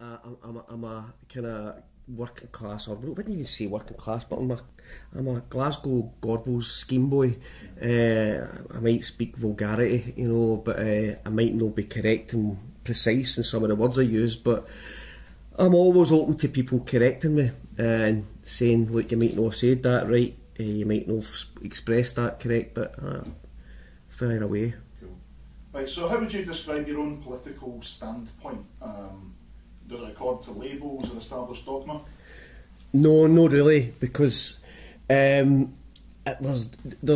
I'm a kind of working class, or I wouldn't even say working class, but I'm a Glasgow Gorbals scheme boy. I might speak vulgarity, you know, but I might not be correct and precise in some of the words I use, but I'm always open to people correcting me and saying, look, you might not have said that right, you might not have expressed that correct, but fire away. Cool. Right, so how would you describe your own political standpoint? Does it accord to labels or established dogma? No, not really, because there's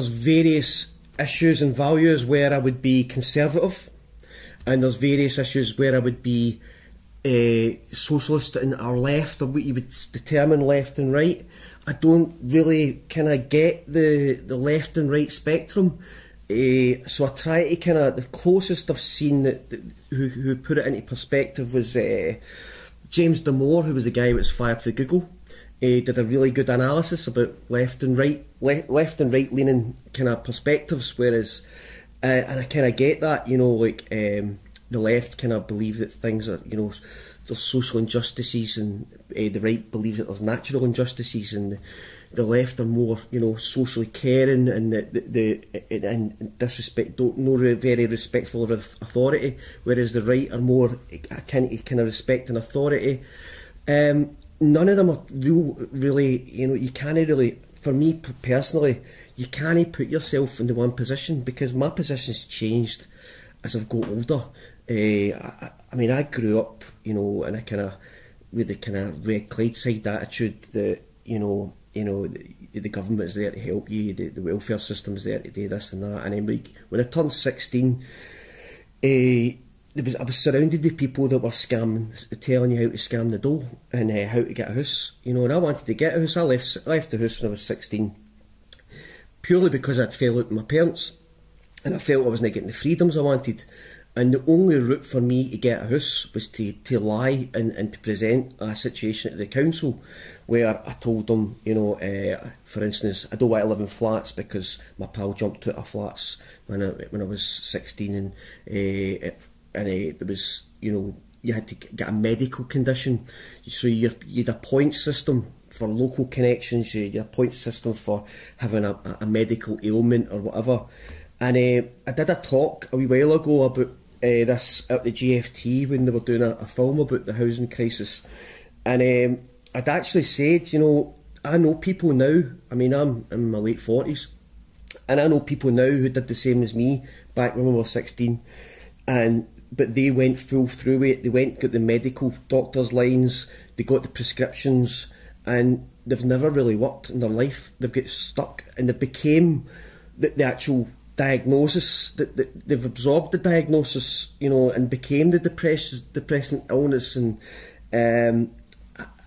various issues and values where I would be conservative, and there's various issues where I would be socialist and or left, or what you would determine left and right. I don't really kind of get the left and right spectrum. So I try to kind of, the closest I've seen who put it into perspective was James Damore, who was the guy who was fired for Google. Did a really good analysis about left and right leaning kind of perspectives, whereas and I kind of get that, you know, like the left kind of believe that things are, you know, there's social injustices, and the right believes that there's natural injustices, and the left are more, you know, socially caring and and disrespect, not very respectful of authority, whereas the right are more kind of respecting authority. None of them are really, you know, you can't really, for me personally, you can't put yourself into one position, because my position's changed as I've got older. I mean, I grew up, you know, in a kind of, with the kind of Red Clydeside attitude that, you know, the government is there to help you, the welfare system's there to do this and that. And then when I turned 16, I was surrounded with people that were scamming, telling you how to scam the dough and how to get a house. You know, and I wanted to get a house. I left the house when I was 16, purely because I'd fell out with my parents, and I felt I wasn't getting the freedoms I wanted. And the only route for me to get a house was to lie and to present a situation to the council where I told them, you know, for instance, I don't want to live in flats because my pal jumped out of flats when I was 16, and there was, you know, you had to get a medical condition, so you had a point system for local connections, you had a point system for having a medical ailment or whatever. And I did a talk a wee while ago about this at the GFT when they were doing a film about the housing crisis, and I'd actually said, you know, I know people now, I mean, I'm in my late 40s, and I know people now who did the same as me back when we were 16, but they went full through it. They got the medical doctor's lines, they got the prescriptions, and they've never really worked in their life. They've got stuck, and they became the actual diagnosis, that they've absorbed the diagnosis, you know, and became the depressing illness. And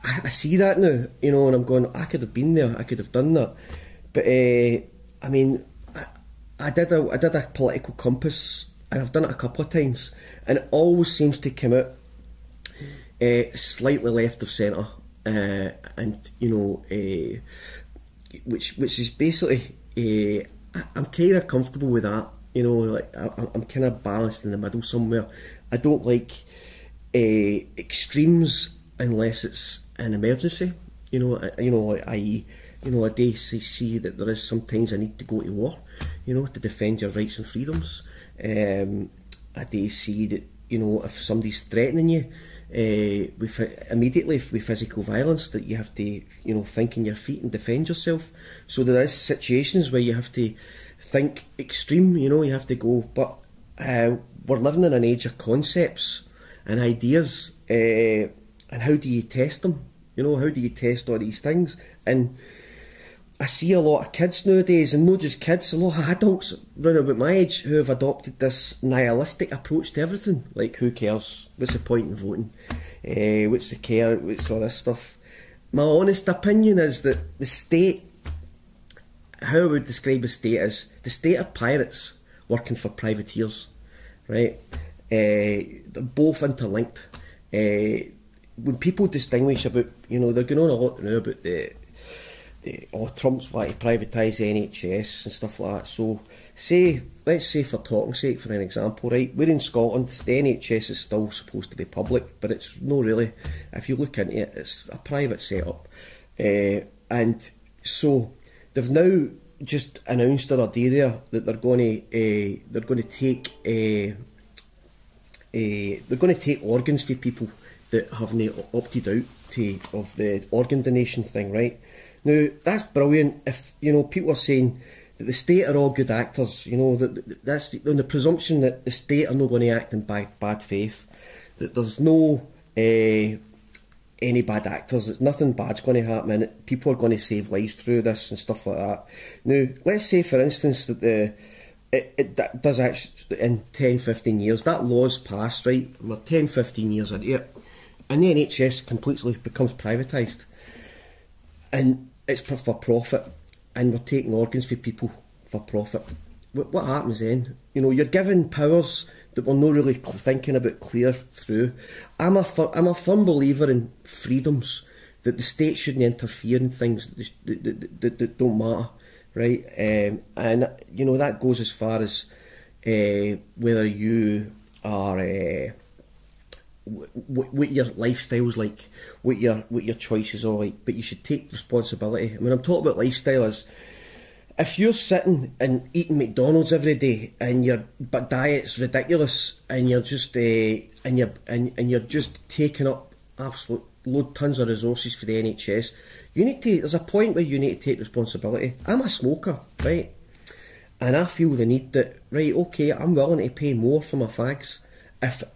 I see that now, you know, and I'm going, I could have been there, I could have done that. But I mean, I did a political compass, and I've done it a couple of times, and it always seems to come out slightly left of centre, and you know, which is basically, I'm kind of comfortable with that, you know, like I'm kind of balanced in the middle somewhere. I don't like extremes unless it's an emergency, you know, like i.e., you know, I do see that there is sometimes I need to go to war, you know, to defend your rights and freedoms. I do see that, you know, if somebody's threatening you, immediately with physical violence, that you have to, you know, think on your feet and defend yourself. So there is situations where you have to think extreme, you know, you have to go, but we're living in an age of concepts and ideas, and how do you test them? You know, how do you test all these things? And I see a lot of kids nowadays, and not just kids, a lot of adults round about my age who have adopted this nihilistic approach to everything. Like, who cares? What's the point in voting? What's the care? What's all this stuff? My honest opinion is that the state, how I would describe the state is, the state of pirates working for privateers, right? They're both interlinked. When people distinguish about, you know, they're going on a lot now about the Trump's wanting to privatise the NHS and stuff like that. So, let's say for talking's sake, for an example, right, we're in Scotland, the NHS is still supposed to be public, but it's not really. If you look into it, it's a private setup. And so, they've now just announced the other day there that they're going to take organs for people that haven't opted out of the organ donation thing, right? Now, that's brilliant. If, people are saying that the state are all good actors, that's on the presumption that the state are not going to act in bad faith, that there's no any bad actors, that nothing bad's going to happen in it, people are going to save lives through this and stuff like that. Now, let's say, for instance, that it does actually, in 10-15 years, that law's passed, right? We're 10-15 years into it, and the NHS completely becomes privatised, and it's for profit, and we're taking organs for people for profit. What happens then? You're given powers that we're not really thinking about clear through. I'm a firm believer in freedoms, that the state shouldn't interfere in things that don't matter, right? And that goes as far as whether you are what your lifestyle's like, what your choices are like, but you should take responsibility. And when I'm talking about lifestyle, is if you're sitting and eating McDonald's every day and your diet's ridiculous and you're just and you're just taking up absolute tons of resources for the NHS, there's a point where you need to take responsibility. I'm a smoker, right? And I feel the need that, right, okay, I'm willing to pay more for my fags,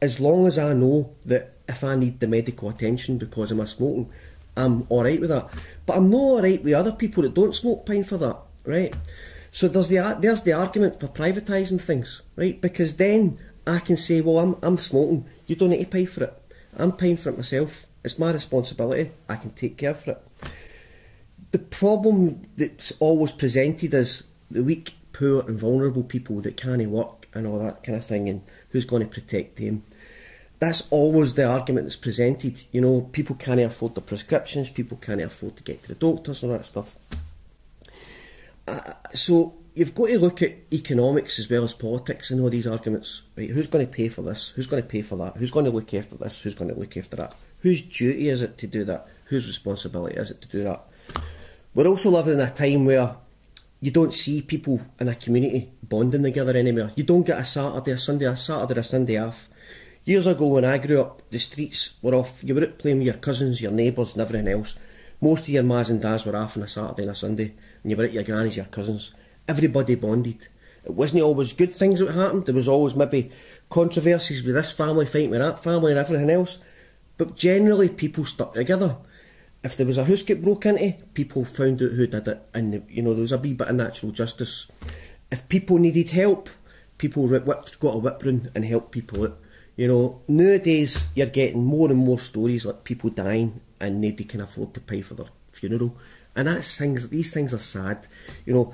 as long as I know that if I need the medical attention because of my smoking, I'm alright with that. But I'm not alright with other people that don't smoke paying for that, right? So there's the argument for privatising things, right? Because then I can say, well, I'm smoking, you don't need to pay for it. I'm paying for it myself. It's my responsibility. I can take care for it. The problem that's always presented is the weak, poor and vulnerable people that can't work and all that kind of thing, and who's going to protect them. That's always the argument that's presented. People can't afford the prescriptions, people can't afford to get to the doctors and all that stuff. So you've got to look at economics as well as politics in all these arguments, right? Who's going to pay for this? Who's going to pay for that? Who's going to look after this? Who's going to look after that? Whose duty is it to do that? Whose responsibility is it to do that? We're also living in a time where you don't see people in a community bonding together anymore. You don't get a Saturday or Sunday off. Years ago when I grew up, the streets were off. You were out playing with your cousins, your neighbours and everything else. Most of your mas and dads were off on a Saturday and a Sunday, and you were at your granny's, your cousins. Everybody bonded. It wasn't always good things that happened. There was always maybe controversies with this family fighting with that family and everything else. But generally people stuck together. If there was a house get broke into, people found out who did it, and there was a wee bit of natural justice. If people needed help, people got a whip round and helped people out. Nowadays you're getting more and more stories like people dying and nobody can afford to pay for their funeral, and these things are sad, or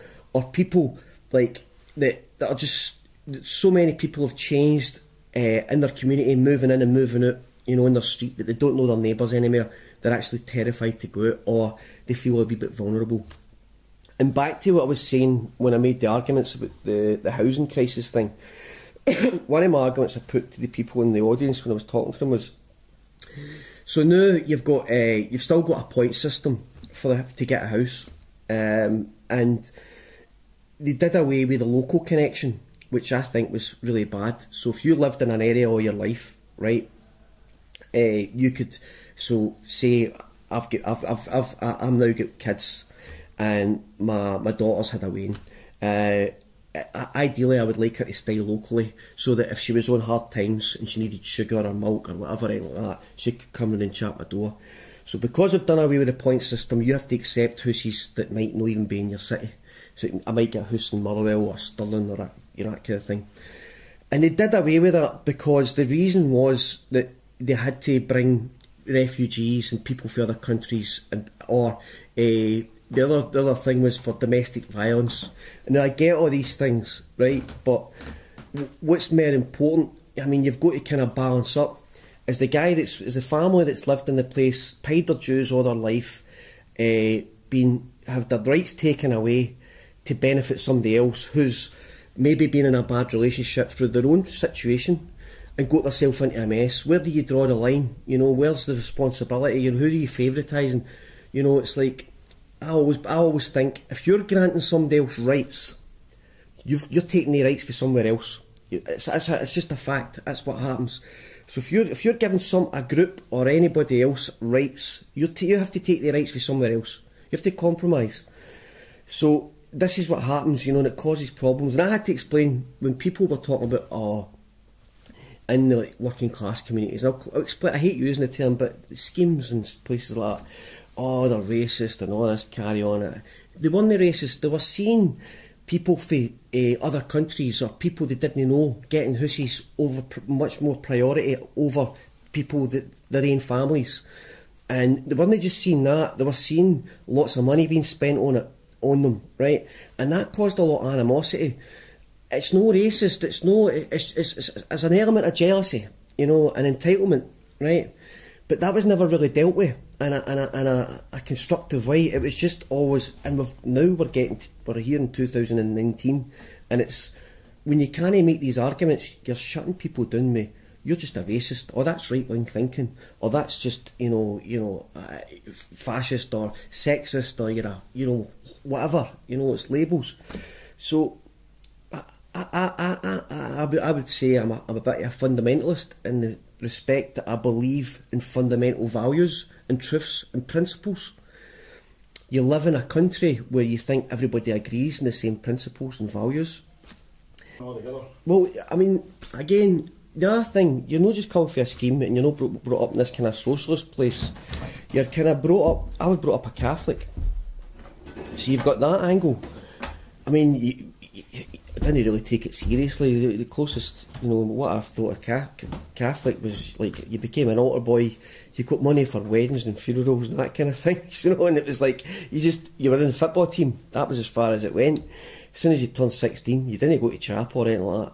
people like that are just, so many people have changed in their community, moving in and moving out, in their street, that they don't know their neighbours anymore. They're actually terrified to go out, or they feel a wee bit vulnerable. And back to what I was saying when I made the arguments about the housing crisis thing, one of my arguments I put to the people in the audience when I was talking to them was, so now you've still got a point system to get a house, and they did away with the local connection, which I think was really bad. So if you lived in an area all your life, right, you could, so say I'm now got kids, and my daughter's had a wean. Ideally I would like her to stay locally, so that if she was on hard times and she needed sugar or milk or whatever like that, she could come in and chat my door. So because I've done away with the point system, you have to accept houses that might not even be in your city. So I might get a house in Motherwell or Stirling or that kind of thing. And they did away with that because the reason was that they had to bring refugees and people from other countries, or the other thing was for domestic violence. And I get all these things, right, but what's more important, you've got to kind of balance up, is the family that's lived in the place, paid their dues all their life, been have their rights taken away to benefit somebody else who's maybe been in a bad relationship through their own situation and got themselves into a mess. Where do you draw the line? You know, where's the responsibility? You know, who are you favouritising? You know, it's like, I always think, if you're granting somebody else rights, you're taking the rights for somewhere else. It's just a fact. That's what happens. So if you're giving a group or anybody else rights, you have to take the rights for somewhere else. You have to compromise. So this is what happens, you know, and it causes problems. And I had to explain when people were talking about in the working class communities. I'll explain. I hate using the term, but schemes and places like that. Oh, they're racist and all this carry on. They weren't racist. They were seeing people from other countries or people they didn't know getting hussies over much more priority over people their own families, and they weren't just seeing that. They were seeing lots of money being spent on them, right? And that caused a lot of animosity. It's no racist. It's an element of jealousy, you know, an entitlement, right? But that was never really dealt with in a constructive way. It was just always, and we're here in 2019, and it's when you can't make these arguments, you're shutting people down with, you're just a racist, or that's right wing thinking, or that's just fascist or sexist, or you're whatever, it's labels. So I would say I'm a bit of a fundamentalist in the respect that I believe in fundamental values and truths and principles. You live in a country where you think everybody agrees on the same principles and values. All together. Well, I mean, again, the other thing, you're not just coming for a scheme and you're not brought up in this kind of socialist place. You're kind of I was brought up a Catholic. So you've got that angle. I mean, I didn't really take it seriously. The closest, what I thought a Catholic was like, you became an altar boy, you got money for weddings and funerals and that kind of thing, and it was like, you were in the football team. That was as far as it went. As soon as you turned 16, you didn't go to chapel or anything like that.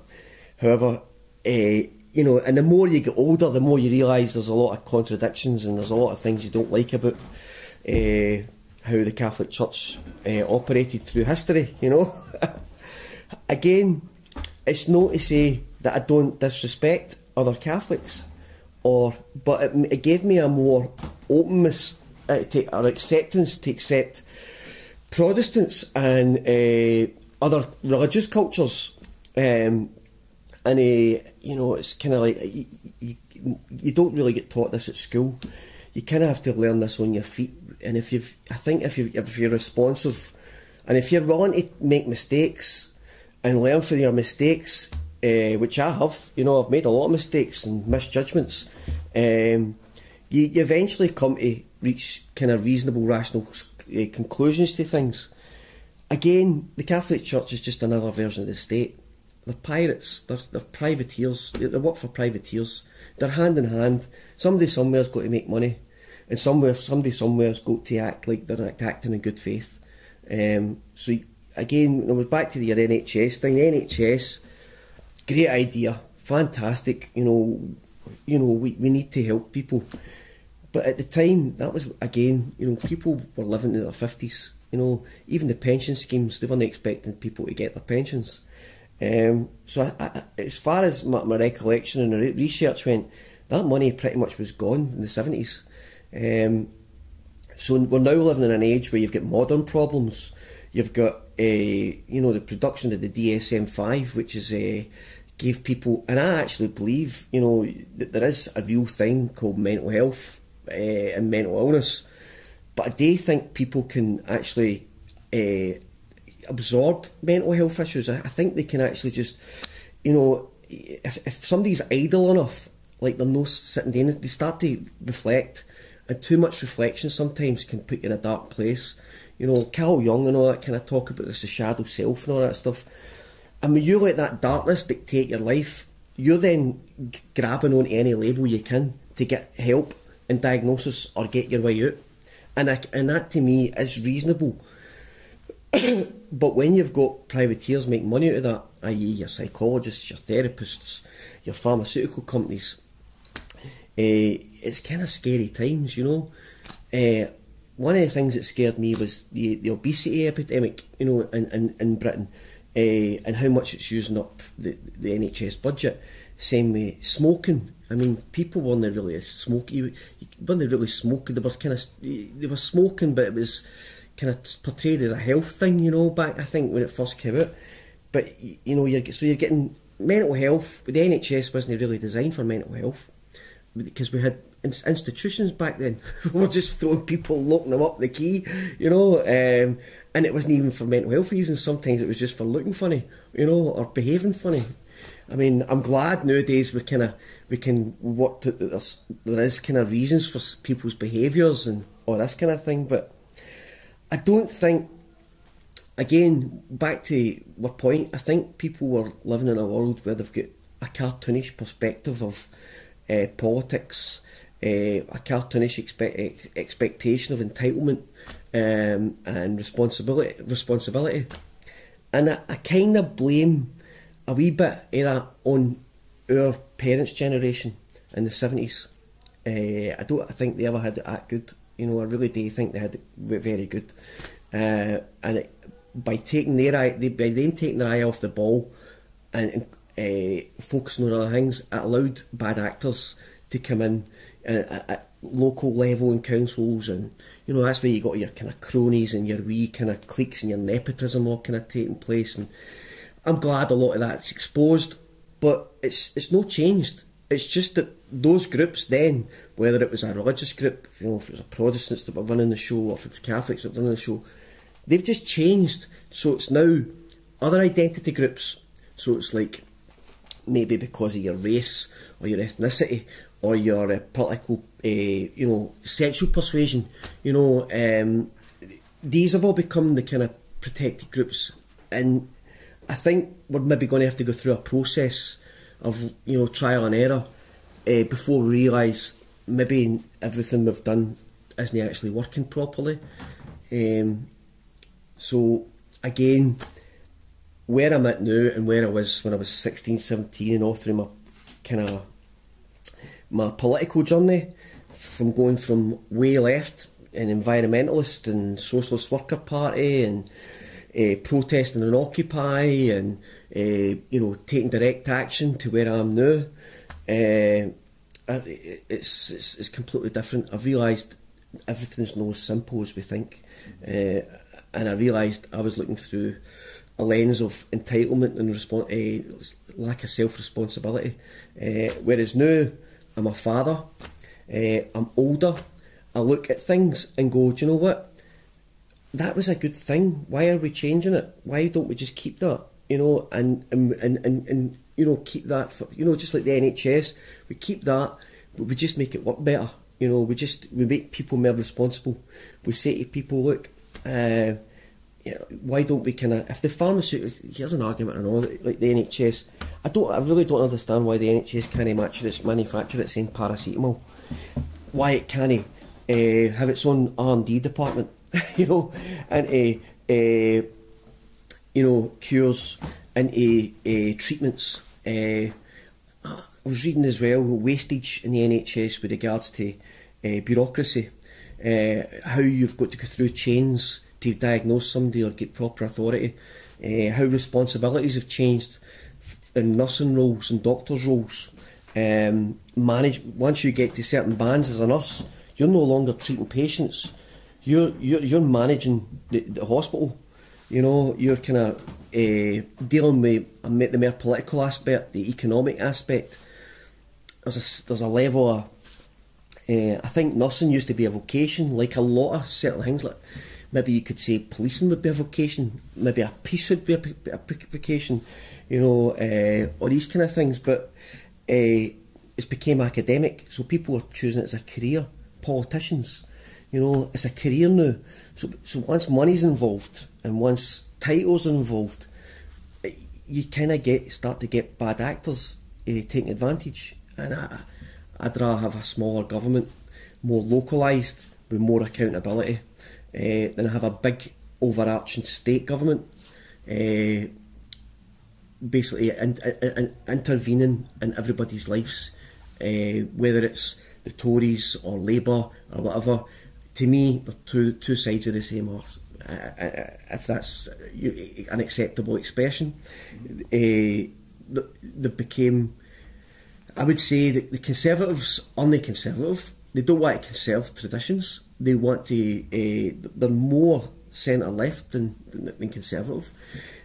However, and the more you get older, the more you realise there's a lot of contradictions and there's a lot of things you don't like about how the Catholic Church operated through history, Again, it's not to say that I don't disrespect other Catholics, but it gave me a more openness or acceptance to accept Protestants and other religious cultures, and it's kind of like you don't really get taught this at school. You kind of have to learn this on your feet, and if you're responsive, and if you're willing to make mistakes and learn from your mistakes, which I have, I've made a lot of mistakes and misjudgments. You eventually come to reach kind of reasonable, rational conclusions to things. Again, the Catholic Church is just another version of the state. They're pirates, they're privateers, they work for privateers. They're hand in hand. Somebody somewhere's got to make money, and somebody somewhere's got to act like they're acting in good faith. So again, we're back to your NHS thing. The NHS, great idea, fantastic. We need to help people, but at the time, that was again, people were living in their 50s. Even the pension schemes, they weren't expecting people to get their pensions. So as far as my recollection and the research went, that money pretty much was gone in the 70s. So we're now living in an age where you've got modern problems. You've got the production of the DSM-5, which is gave people, and I actually believe that there is a real thing called mental health and mental illness, but I do think people can actually absorb mental health issues. I think they can actually just, if somebody's idle enough, like they're not sitting down, they start to reflect, and too much reflection sometimes can put you in a dark place. Carl Jung and all that kind of talk about this, the shadow self and all that stuff. And when you let that darkness dictate your life, you're then grabbing onto any label you can to get help and diagnosis or get your way out. And that to me is reasonable. But when you've got privateers making money out of that, i.e. your psychologists, your therapists, your pharmaceutical companies, it's kind of scary times, one of the things that scared me was the obesity epidemic, you know, in Britain, and how much it's using up the NHS budget. Same with smoking. I mean, people weren't really smoking. You weren't really smoking. They were smoking, but it was kind of portrayed as a health thing, you know, back, I think, when it first came out. But you know, you're getting mental health. The NHS wasn't really designed for mental health, because we had institutions back then. We were just throwing people, locking them up the key, you know, and it wasn't even for mental health reasons. Sometimes it was just for looking funny, you know, or behaving funny. I mean, I'm glad nowadays we can work to, there is kind of reasons for people's behaviours and all this kind of thing, but I don't think, again, back to my point, I think people were living in a world where they've got a cartoonish perspective of politics, a cartoonish expectation of entitlement and responsibility. And I kind of blame a wee bit of that on our parents' generation in the 70s. I think they ever had it that good. You know, I really do think they had it very good. And by them taking their eye off the ball and focusing on other things, it allowed bad actors to come in at local level in councils, and you know, that's where you got your kind of cronies and your wee kind of cliques and your nepotism all kind of taking place. And I'm glad a lot of that's exposed, but it's not changed. It's just that those groups then, whether it was a religious group, you know, if it was a Protestants that were running the show, or if it was Catholics that were running the show, they've just changed. So it's now other identity groups. So it's like, maybe because of your race or your ethnicity or your political, you know, sexual persuasion, you know, these have all become the kind of protected groups. And I think we're maybe going to have to go through a process of, you know, trial and error before we realise maybe everything we've done isn't actually working properly. So again, where I'm at now and where I was when I was 16, 17 and all through my kind of my political journey, from going from way left and environmentalist and socialist worker party and protesting and Occupy and you know, taking direct action to where I am now, it's completely different. I've realised everything's not as simple as we think, and I realised I was looking through a lens of entitlement and lack of self-responsibility, whereas now I'm a father, I'm older, I look at things and go, do you know what, that was a good thing, why are we changing it? Why don't we just keep that, you know, and you know, keep that for, you know, just like the NHS, we keep that, but we just make it work better, you know, we make people more responsible. We say to people, look, you know, why don't we kind of, if the pharmaceutical, here's an argument I know, like the NHS, I really don't understand why the NHS can't manufacture its own paracetamol, why it can't have its own R&D department, you know, and you know, cures and treatments. I was reading as well wastage in the NHS with regards to bureaucracy, how you've got to go through chains to diagnose somebody or get proper authority, how responsibilities have changed in nursing roles and doctors' roles. Once you get to certain bands as a nurse, you're no longer treating patients. You're managing the hospital. You know, you're kind of dealing with the more political aspect, the economic aspect. There's a level of, I think nursing used to be a vocation, like a lot of certain things. Like maybe you could say policing would be a vocation, maybe a piece would be a vocation, you know, or these kind of things. But it's became academic, so people are choosing it as a career. Politicians, you know, it's a career now. So once money's involved and once titles are involved, you kind of start to get bad actors taking advantage. And I'd rather have a smaller government, more localised, with more accountability, than have a big overarching state government, basically intervening in everybody's lives, whether it's the Tories or Labour or whatever, to me, they're two sides of the same horse. If that's an acceptable expression, they became. I would say that the Conservatives aren't conservative. They don't want to conserve traditions. They want to. They're more centre left than conservative.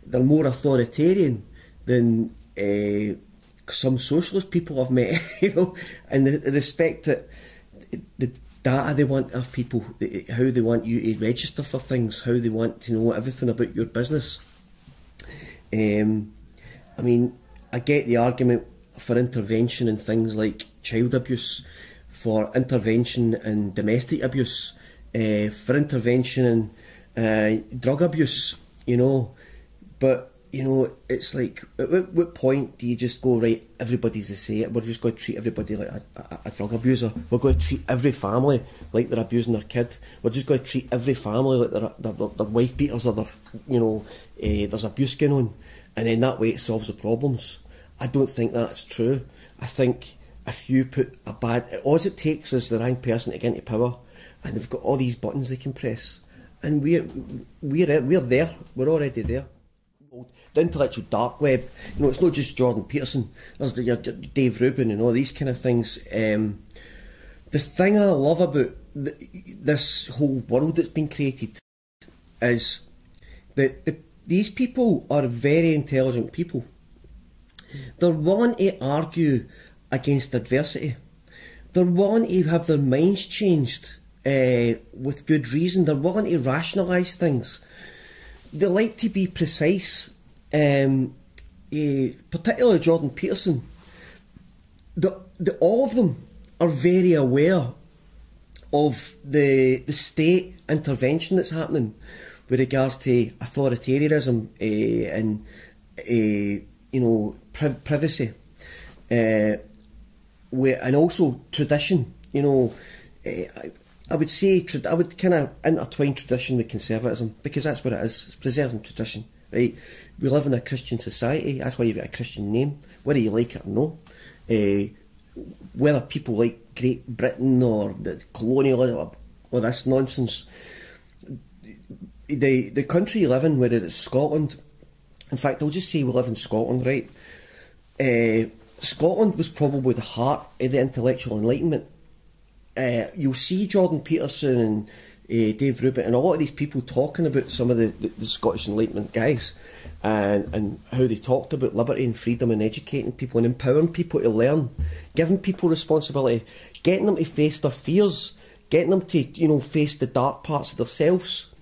They're more authoritarian than some socialist people I've met. You know, and the respect that the data they want of people, how they want you to register for things, how they want to know everything about your business. I mean, I get the argument for intervention in things like child abuse, for intervention in domestic abuse, for intervention in drug abuse, you know. But, you know, it's like, at what point do you just go, right, everybody's the same, we're just going to treat everybody like a drug abuser, we're going to treat every family like they're abusing their kid, we're just going to treat every family like they're wife beaters, or they're, you know, there's abuse going on, and then that way it solves the problems. I don't think that's true. I think if you put all it takes is the wrong person to get into power, and they've got all these buttons they can press, and we're there, we're already there. The intellectual dark web, you know, it's not just Jordan Peterson, there's Dave Rubin and all these kind of things. The thing I love about this whole world that's been created is that these people are very intelligent people. They're willing to argue against adversity. They're willing to have their minds changed with good reason. They're willing to rationalise things. They like to be precise. Particularly Jordan Peterson. All of them are very aware of the state intervention that's happening with regards to authoritarianism and you know, privacy, and also tradition. You know, I would say I would kind of intertwine tradition with conservatism, because that's what it is. It's preserving tradition, right? We live in a Christian society. That's why you've got a Christian name, whether you like it or no. Whether people like Great Britain or the colonialism or this nonsense, the country you live in, whether it's Scotland. In fact, I'll just say we live in Scotland, right? Scotland was probably the heart of the intellectual enlightenment. You'll see Jordan Peterson and Dave Rubin and a lot of these people talking about some of the Scottish Enlightenment guys, and how they talked about liberty and freedom and educating people and empowering people to learn, giving people responsibility, getting them to face their fears, getting them to, you know, face the dark parts of themselves,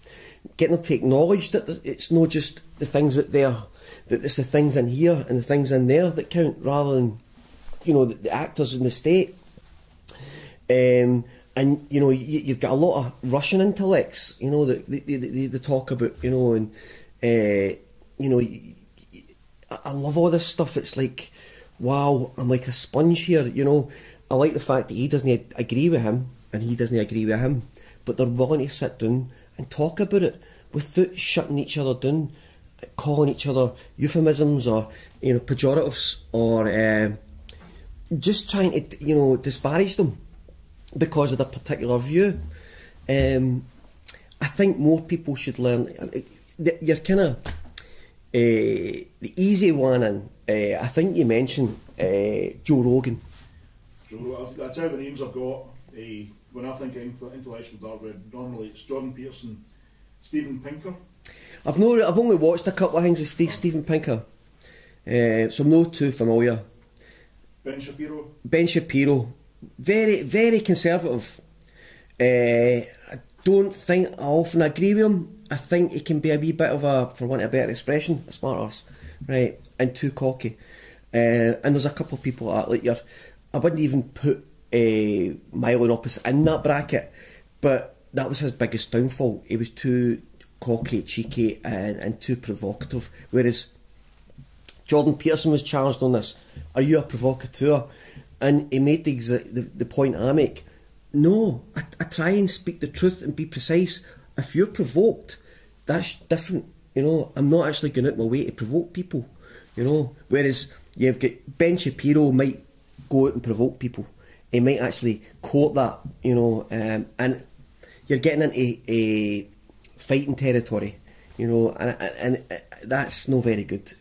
getting them to acknowledge that it's not just the things out there, that it's the things in here and the things in there that count, rather than, you know, the actors in the state. And you know, you've got a lot of Russian intellects, you know, that they talk about, you know, and you know, I love all this stuff. It's like, wow, I'm like a sponge here, you know. I like the fact that he doesn't agree with him and he doesn't agree with him, but they're willing to sit down and talk about it without shutting each other down, calling each other euphemisms or, you know, pejoratives, or just trying to, you know, disparage them because of their particular view. I think more people should learn. You're kind of the easy one, and I think you mentioned Joe Rogan. I tell you the names I've got. When I think of intellectual dark web, normally it's Jordan Peterson, Steven Pinker. I've only watched a couple of things with Steven Pinker, so I'm not too familiar. Ben Shapiro, very, very conservative. I don't think I often agree with him. I think he can be a wee bit of a, for want of a better expression, a smart arse, right, and too cocky. And there's a couple of people like I wouldn't even put Milo and Opposite in that bracket, but that was his biggest downfall. He was too cocky, cheeky, and too provocative. Whereas Jordan Peterson was challenged on this: are you a provocateur? And he made the point I make. No, I try and speak the truth and be precise. If you're provoked, that's different. You know, I'm not actually going out my way to provoke people. You know, whereas you've got Ben Shapiro might go out and provoke people. He might actually quote that. You know, and you're getting into a fighting territory, you know, and that's not very good,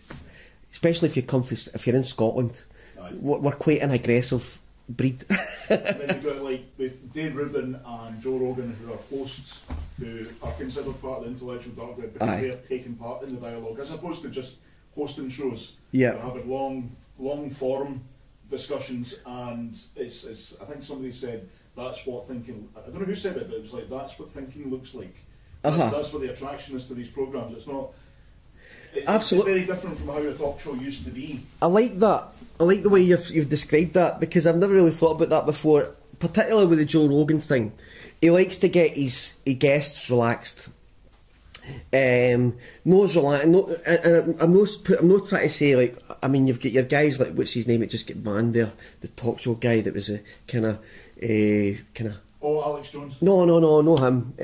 especially if you come from, if you're in Scotland. We're quite an aggressive breed. And then you've got like with Dave Rubin and Joe Rogan, who are hosts, who are considered part of the intellectual dark web because they're taking part in the dialogue, as opposed to just hosting shows. Yeah, they're having long form discussions, and it's I think somebody said that's what thinking. I don't know who said it, but it was like that's what thinking looks like. That's what the attraction is to these programs. It's not. Absolutely, it's very different from how a talk show used to be. I like that. I like the way you've described that, because I've never really thought about that before, particularly with the Joe Rogan thing. He likes to get his guests relaxed. I'm not trying to say, like, I mean, you've got your guys like, what's his name, it just get banned there, the talk show guy that was a kind of oh, Alex Jones. No, not him.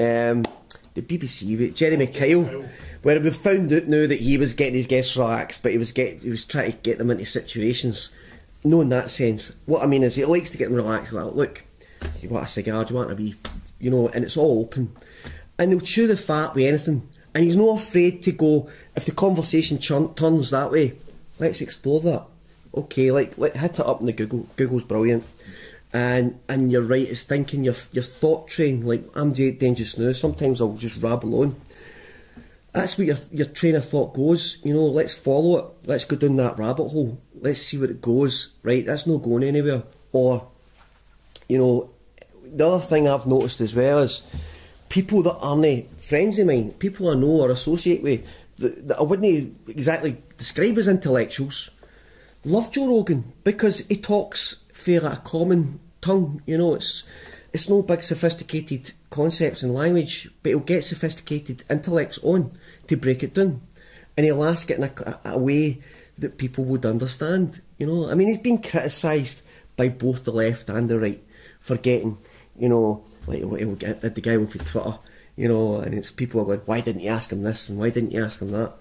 The BBC, Jeremy Kyle. Where we've found out now that he was getting his guests relaxed, but he was trying to get them into situations. No, in that sense. What I mean is, he likes to get them relaxed. Like, look, you want a cigar? Do you want to be, you know? And it's all open, and he'll chew the fat with anything. And he's not afraid to go if the conversation turns that way. Let's explore that. Okay, like hit it up in the Google. Google's brilliant, and you're right. It's thinking your thought train. Like I'm doing just now. Sometimes I'll just rabble on. That's where your train of thought goes. You know, let's follow it. Let's go down that rabbit hole. Let's see where it goes. Right, that's not going anywhere. Or, you know, the other thing I've noticed as well is people that aren't friends of mine, people I know or associate with, that I wouldn't exactly describe as intellectuals, love Joe Rogan because he talks fair a common tongue. You know, it's no big sophisticated concepts and language, but he'll get sophisticated intellects on to break it down, and he'll ask it in a way that people would understand. You know, I mean, he's been criticised by both the left and the right for getting, you know, like he'll get the guy on for Twitter, you know, and it's people are going, why didn't you ask him this and why didn't you ask him that?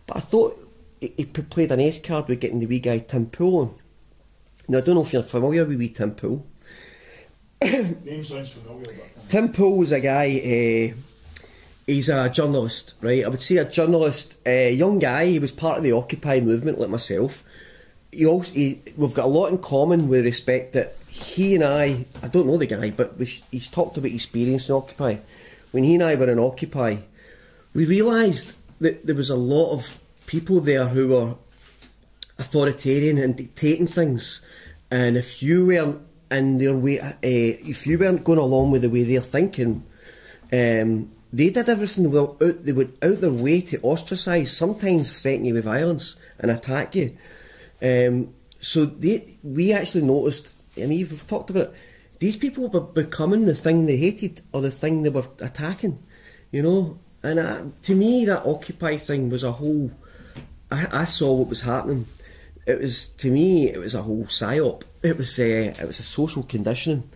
But I thought he played an ace card with getting the wee guy Tim Pool on. Now I don't know if you're familiar with wee Tim Pool. Name sounds familiar. Tim Pool is a guy, he's a journalist, right? I would say a journalist, young guy. He was part of the Occupy movement like myself. We've got a lot in common with respect that he and I don't know the guy, but he's talked about experience in Occupy. When he and I were in Occupy, we realised that there was a lot of people there who were authoritarian and dictating things, and if you weren't in their way, if you weren't going along with the way they're thinking, they did everything they went out their way to ostracise, sometimes threaten you with violence and attack you. So we actually noticed, I mean, we've talked about it, these people were becoming the thing they hated or the thing they were attacking, you know. And to me, that Occupy thing was a whole. I saw what was happening. It was, to me, it was a whole psyop. It was a social conditioning.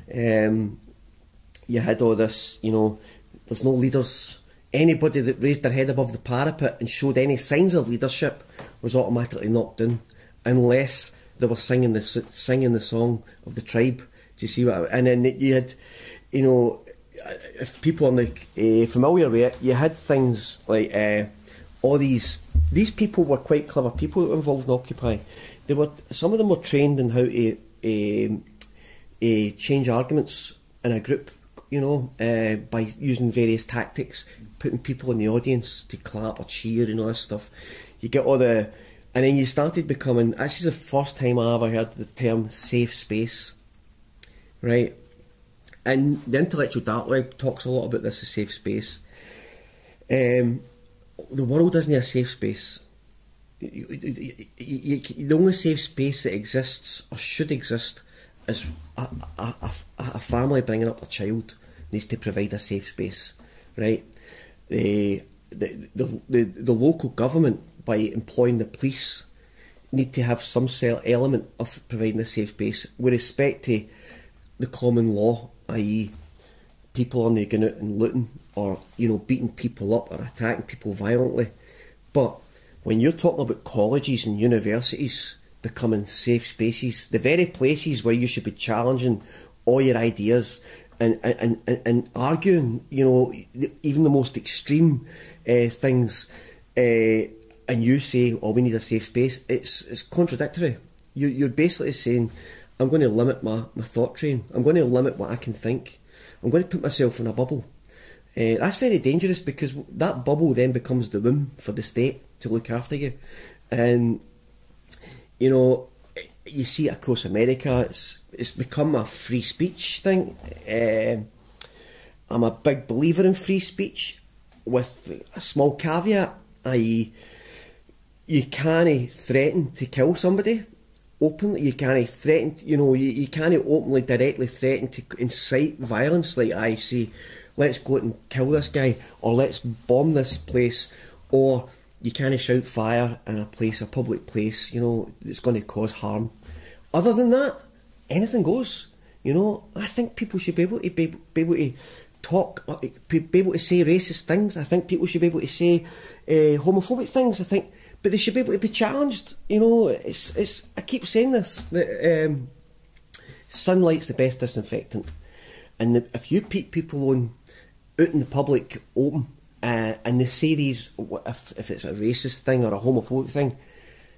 You had all this, you know, there's no leaders. Anybody that raised their head above the parapet and showed any signs of leadership was automatically knocked down, unless they were singing the song of the tribe. Do you see what? And then you had, you know, if people are familiar with it, you had things like all these people were quite clever people that were involved in Occupy. Some of them were trained in how to change arguments in a group, you know, by using various tactics, putting people in the audience to clap or cheer and all this stuff. You get all the, and then you started becoming. This is the first time I ever heard the term safe space, right? And the intellectual dark web talks a lot about this as safe space. The world isn't a safe space. The only safe space that exists or should exist is a family bringing up a child needs to provide a safe space, right? The local government, by employing the police, need to have some element of providing a safe space with respect to the common law, i.e. people aren't going out and looting or, you know, beating people up or attacking people violently. But when you're talking about colleges and universities becoming safe spaces, the very places where you should be challenging all your ideas and arguing, you know, even the most extreme things, and you say, "Oh, we need a safe space." It's contradictory. You're basically saying, "I'm going to limit my thought train. I'm going to limit what I can think. I'm going to put myself in a bubble." That's very dangerous, because that bubble then becomes the womb for the state to look after you. And you know, you see it across America. It's become a free speech thing. I'm a big believer in free speech, with a small caveat, i.e., you can't threaten to kill somebody openly. You can't threaten, you know, you can't openly, directly threaten to incite violence, like I say, let's go out and kill this guy, or let's bomb this place, or you can't shout fire in a place, a public place, you know, it's going to cause harm. Other than that, anything goes. You know, I think people should be able to talk, be able to say racist things. I think people should be able to say homophobic things. I think, but they should be able to be challenged. You know, it's. I keep saying this, that sunlight's the best disinfectant, and if you put people on out in the public open, and they say these, if it's a racist thing or a homophobic thing,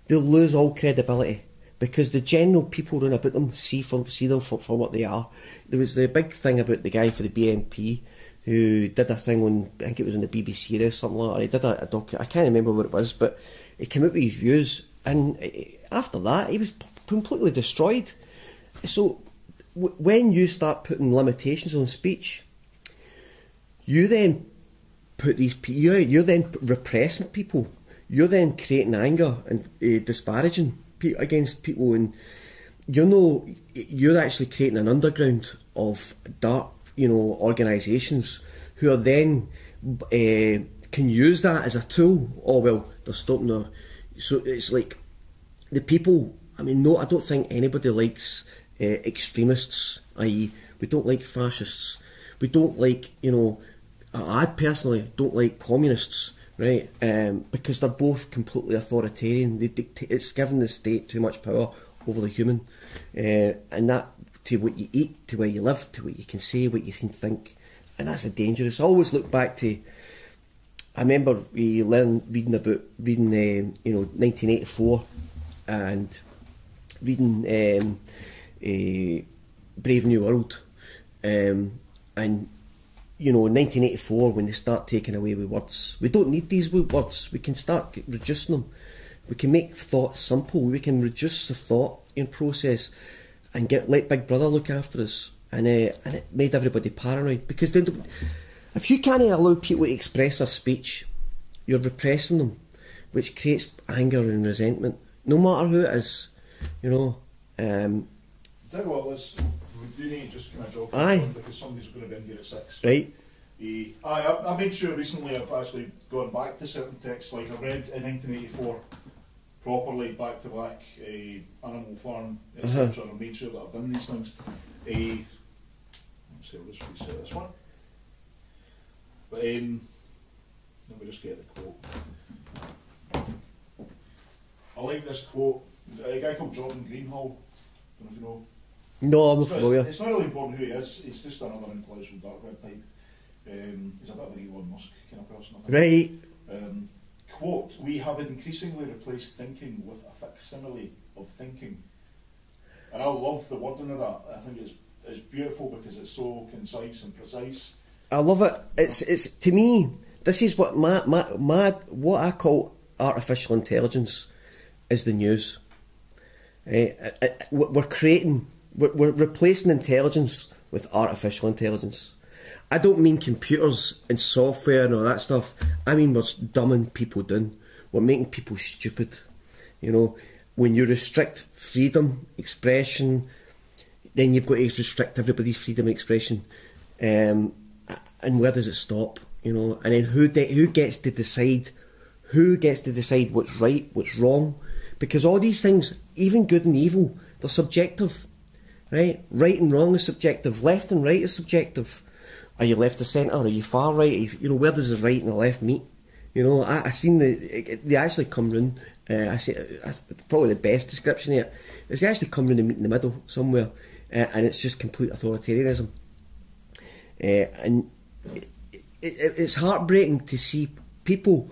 they'll lose all credibility, because the general people around about them see them for what they are. There was the big thing about the guy for the BNP who did a thing on, I think it was on the BBC or something like that. He did a doc, I can't remember what it was, but he came out with his views, and after that he was completely destroyed. So when you start putting limitations on speech, you then put these people, you're then repressing people, you're then creating anger and disparaging against people, and you're actually creating an underground of dark, you know, organisations who are then can use that as a tool. Oh well, they're stopping their. So it's like the people. I mean, no, I don't think anybody likes extremists. I.e., we don't like fascists. We don't like, you know. I personally don't like communists, right? Because they're both completely authoritarian. It's giving the state too much power over the human, and that to what you eat, to where you live, to what you can say, what you can think, and that's a dangerous. I always look back to. I remember reading 1984, and reading Brave New World, and you know, in 1984, when they start taking away with words, we don't need these words. We can start reducing them. We can make thought simple. We can reduce the thought in process, and let Big Brother look after us. And it made everybody paranoid, because then, if you can't allow people to express their speech, you're repressing them, which creates anger and resentment, no matter who it is. You know. Tell you what, we do need to just kind of drop it, because somebody's going to be in here at 6. Right. I made sure recently I've actually gone back to certain texts, like I read in 1984 properly, back to back, Animal Farm, etc. I made sure that I've done these things. Let's see, let's reset this one. But let me just get the quote. I like this quote. A guy called Jordan Greenhall. Don't know if you know. No, I'm not familiar. It's not really important who he is. He's just another intellectual dark web type. He's a bit of an Elon Musk kind of person, I think. Right. Quote, "We have increasingly replaced thinking with a facsimile of thinking." And I love the wording of that. I think it's beautiful because it's so concise and precise. I love it. It's to me, this is what my what I call artificial intelligence is the news. We're replacing intelligence with artificial intelligence. I don't mean computers and software and all that stuff. I mean we're dumbing people down. We're making people stupid. You know, when you restrict freedom, expression, then you've got to restrict everybody's freedom of expression. And where does it stop? You know, and then who gets to decide? Who gets to decide what's right, what's wrong? Because all these things, even good and evil, they're subjective, right? Right and wrong is subjective. Left and right is subjective. Are you left of centre? Are you far right? You know, where does the right and the left meet? You know, I seen they actually come round. I say probably the best description here is they actually come round and meet in the middle somewhere, and it's just complete authoritarianism. And it's heartbreaking to see people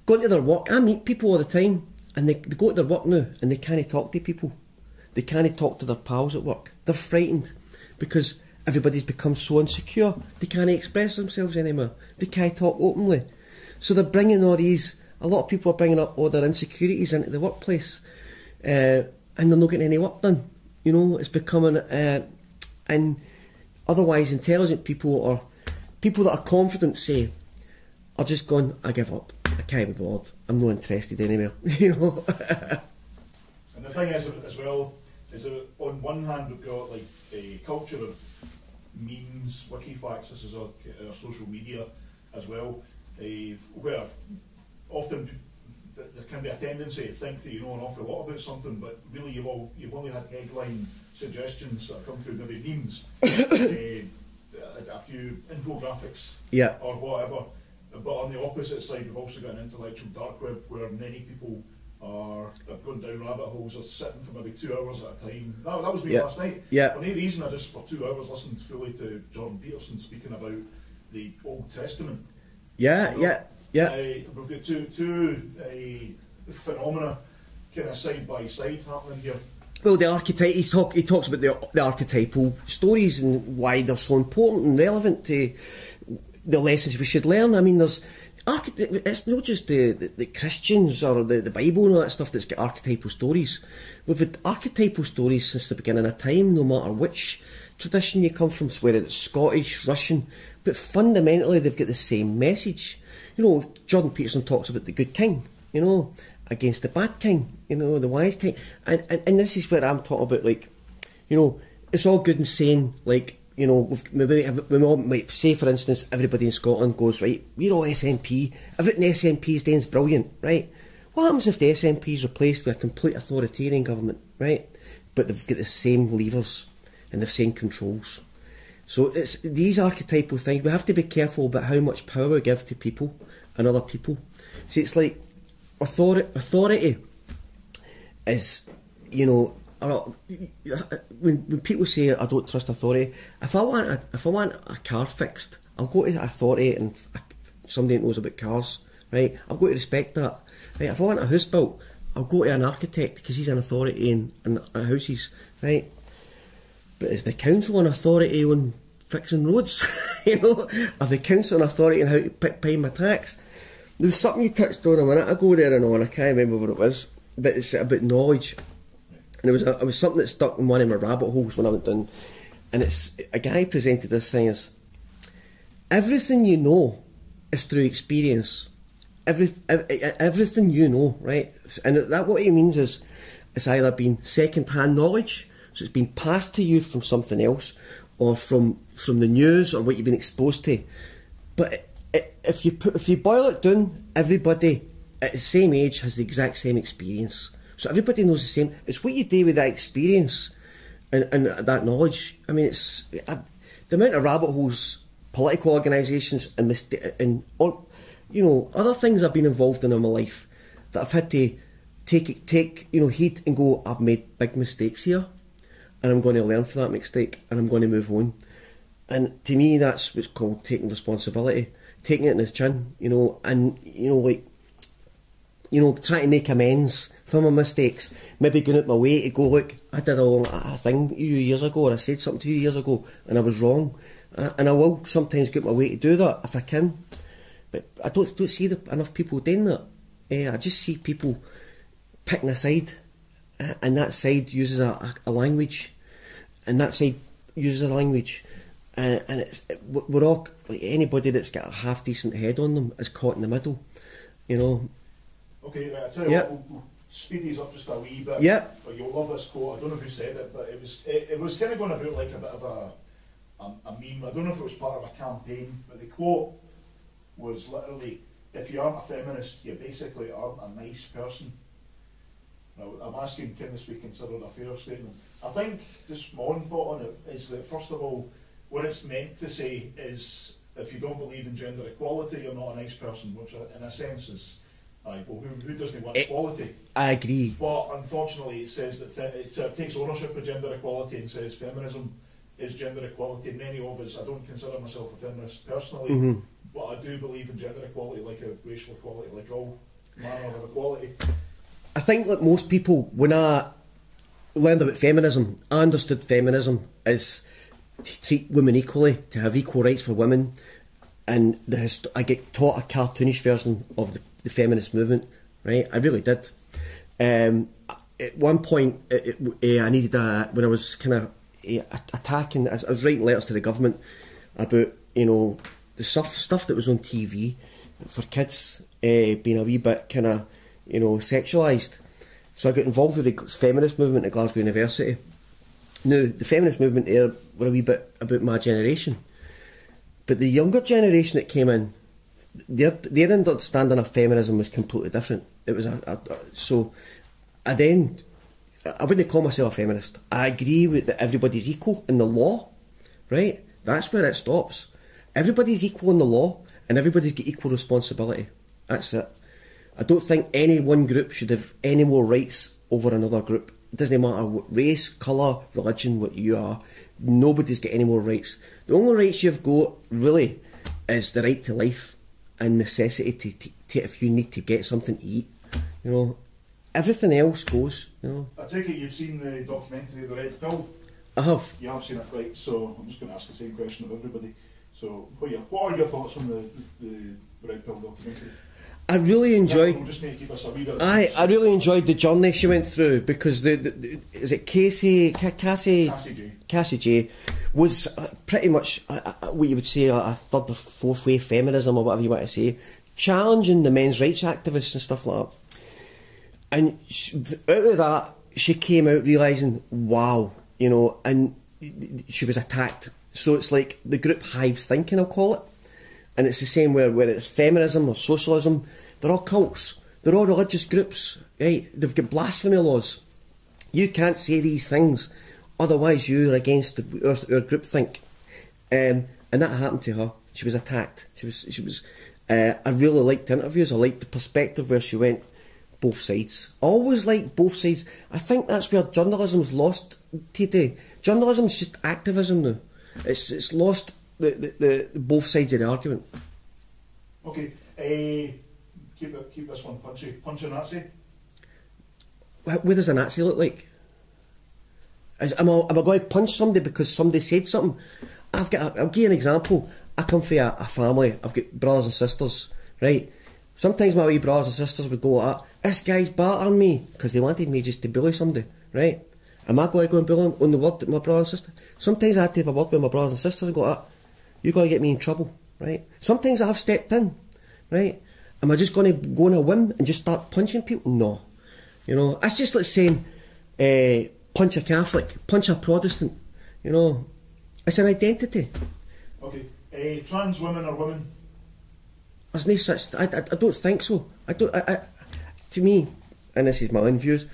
going to their work. I meet people all the time, and they go to their work now and they can't talk to people. They can't talk to their pals at work. They're frightened because everybody's become so insecure. They can't express themselves anymore. They can't talk openly. So they're bringing all these, a lot of people are bringing up all their insecurities into the workplace, and they're not getting any work done. You know, it's becoming, and otherwise intelligent people or people that are confident say, are just going, I give up. I can't be bothered. I'm not interested anymore. You know. And the thing is, as well, is that on one hand we've got like a culture of memes, wiki facts. This is our social media as well, where often there can be a tendency to think that you know an awful lot about something, but really you've only had headline suggestions that have come through maybe memes, a few infographics, yeah, or whatever. But on the opposite side, we've also got an intellectual dark web where many people have gone down rabbit holes or sitting for maybe 2 hours at a time. That was me last night. Yeah. For no reason, I just for 2 hours listened fully to Jordan Peterson speaking about the Old Testament. Yeah, you know? yeah. We've got two phenomena kind of side by side happening here. Well, the archetype, he talks about the archetypal stories and why they're so important and relevant to the lessons we should learn. I mean, it's not just the Christians or the Bible and all that stuff that's got archetypal stories. We've had archetypal stories since the beginning of time, no matter which tradition you come from, whether it's Scottish, Russian, but fundamentally they've got the same message. You know, Jordan Peterson talks about the good king, you know, against the bad king, you know, the wise king. And this is where I'm talking about, like, you know, it's all good and saying, like, you know, we all might say, for instance, everybody in Scotland goes, right, we're all SNP, everything the SNP's doing is brilliant, right? What happens if the SNP is replaced with a complete authoritarian government, right? But they've got the same levers and the same controls. So it's these archetypal things, we have to be careful about how much power we give to people and other people. See, it's like authority is, you know, when people say I don't trust authority, if I want a car fixed, I'll go to authority and somebody that knows about cars, right? I've got to respect that, right? If I want a house built, I'll go to an architect because he's an authority in houses, right? But is the council an authority on fixing roads? You know, are the council an authority on how to pay my tax? There was something you touched on a minute ago there, and I can't remember what it was, but it's about knowledge. And it was something that stuck in one of my rabbit holes when I went down. And it's a guy presented this thing as, everything you know is through experience. Everything you know, right? And that what he means is, it's either been second-hand knowledge, so it's been passed to you from something else, or from the news or what you've been exposed to. But if you boil it down, everybody at the same age has the exact same experience. So everybody knows the same. It's what you do with that experience and that knowledge. I mean, it's the amount of rabbit holes, political organisations and you know, other things I've been involved in my life that I've had to take you know, heed and go, I've made big mistakes here, and I'm going to learn from that mistake and I'm going to move on. And to me, that's what's called taking responsibility, taking it in the chin, you know, and you know, like, you know, trying to make amends for my mistakes. Maybe going out my way to go, look, I did a thing to you years ago, or I said something to you years ago, and I was wrong. And I will sometimes go out my way to do that if I can. But I don't see enough people doing that. I just see people picking a side, and that side uses a language, and that side uses a language, and we're all, like, anybody that's got a half decent head on them is caught in the middle, you know. Okay, I tell you what, we'll speed these up just a wee bit. Yeah. But you'll love this quote. I don't know who said it, but it was kind of going about like a bit of a meme. I don't know if it was part of a campaign, but the quote was literally, if you aren't a feminist, you basically aren't a nice person. Now, I'm asking, can this be considered a fair statement? I think just my own thought on it is that, first of all, what it's meant to say is, if you don't believe in gender equality, you're not a nice person, which in a sense is, well, who doesn't want equality? I agree. But unfortunately, it says that it takes ownership of gender equality and says feminism is gender equality. Many of us, I don't consider myself a feminist personally, but I do believe in gender equality, like a racial equality, like all manner of equality. I think that most people, when I learned about feminism, I understood feminism as to treat women equally, to have equal rights for women, and I get taught a cartoonish version of the feminist movement, right? I really did. At one point, I needed when I was kind of attacking, I was writing letters to the government about, you know, the stuff that was on TV for kids being a wee bit kind of, you know, sexualised. So I got involved with the feminist movement at Glasgow University. Now, the feminist movement there were a wee bit about my generation. But the younger generation that came in, their understanding of feminism was completely different. It was so I wouldn't call myself a feminist. I agree with that everybody's equal in the law, right? That's where it stops. Everybody's equal in the law, and everybody's got equal responsibility. That's it. I don't think any one group should have any more rights over another group. It doesn't matter what race, colour, religion, what you are. Nobody's got any more rights. The only rights you've got, really, is the right to life and necessity to if you need to get something to eat. You know, everything else goes, you know. I take it you've seen the documentary The Red Pill? I have. You have seen it, right, so I'm just going to ask the same question of everybody. So, what are your thoughts on the Red Pill documentary? I really enjoyed. We'll just need to keep us a wee bit. I really enjoyed the journey she went through, because is it Cassie J was pretty much what you would say a third or fourth wave feminism, or whatever you want to say, challenging the men's rights activists and stuff like that. And out of that, she came out realising, wow, you know, and she was attacked. So it's like the group hive thinking, I'll call it. And it's the same where it's feminism or socialism, they're all cults. They're all religious groups, right? They've got blasphemy laws. You can't say these things, otherwise you're against our groupthink. And that happened to her. She was attacked. She was. I really liked the interviews. I liked the perspective where she went both sides. I always liked both sides. I think that's where journalism's lost today. Journalism's just activism now. It's lost the both sides of the argument. Okay, keep this one punchy. Punch a Nazi. What does a Nazi look like? Am I going to punch somebody because somebody said something? I'll give you an example. I come from a family. I've got brothers and sisters, right? Sometimes my wee brothers and sisters would go, this guy's battering me, because they wanted me just to bully somebody, right? Am I going to go and bully him on the word with my brother and sister? Sometimes I had to have a word with my brothers and sisters and go, you're going to get me in trouble, right? Sometimes I've stepped in, right? Am I just going to go on a whim and just start punching people? No. You know, that's just like saying, punch a Catholic, punch a Protestant, you know. It's an identity. Okay, trans women are women? There's no such, I don't think so. To me, and this is my own views,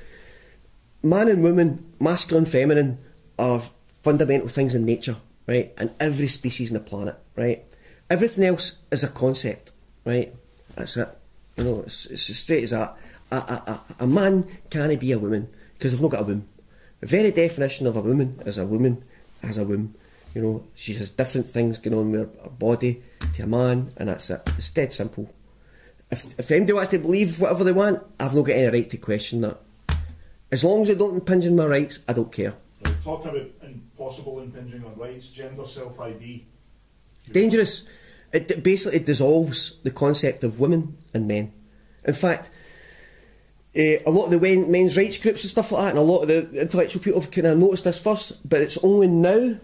man and woman, masculine, feminine, are fundamental things in nature, right? And every species on the planet, right? Everything else is a concept, right? That's it. You know, it's as straight as that. A man can't be a woman because they've not got a womb. The very definition of a woman is a woman has a womb. You know, she has different things going on with her body to a man, and that's it. It's dead simple. If anybody wants to believe whatever they want, I've not got any right to question that. As long as they don't impinge on my rights, I don't care. Right, talking about possible impinging on rights, gender self-ID. Dangerous. It basically dissolves the concept of women and men. In fact, a lot of the men's rights groups and stuff like that, and a lot of the intellectual people have kind of noticed this first, but it's only now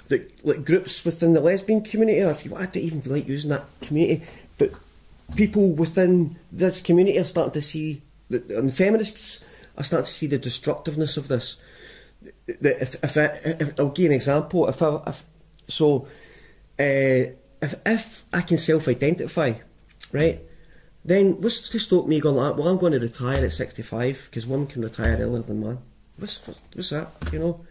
that like groups within the lesbian community, or if you want to even like using that community, but people within this community are starting to see, and feminists are starting to see the destructiveness of this. If I'll give you an example, if I can self-identify, right, then what's to stop me going like, well, I'm going to retire at 65 because women can retire earlier than man. What's that, you know?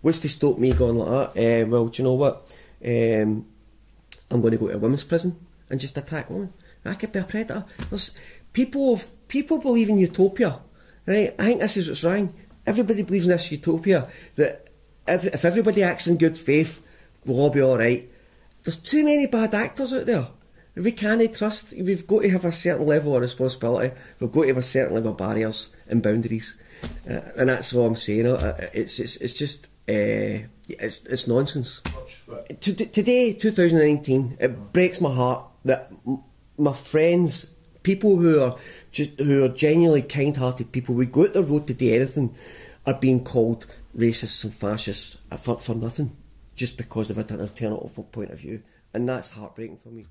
What's to stop me going like that? Well, do you know what? I'm going to go to a women's prison and just attack women. I could be a predator. People believe in utopia, right? I think this is what's wrong. Everybody believes in this utopia that if everybody acts in good faith, we'll all be all right. There's too many bad actors out there. We can't trust. We've got to have a certain level of responsibility. We've got to have a certain level of barriers and boundaries, and that's all I'm saying. It's just it's nonsense. Today, 2019, it breaks my heart that my friends, people who are genuinely kind-hearted people, we go out the road to do anything, are being called racists and fascists for nothing, just because they've had an alternative point of view, and that's heartbreaking for me.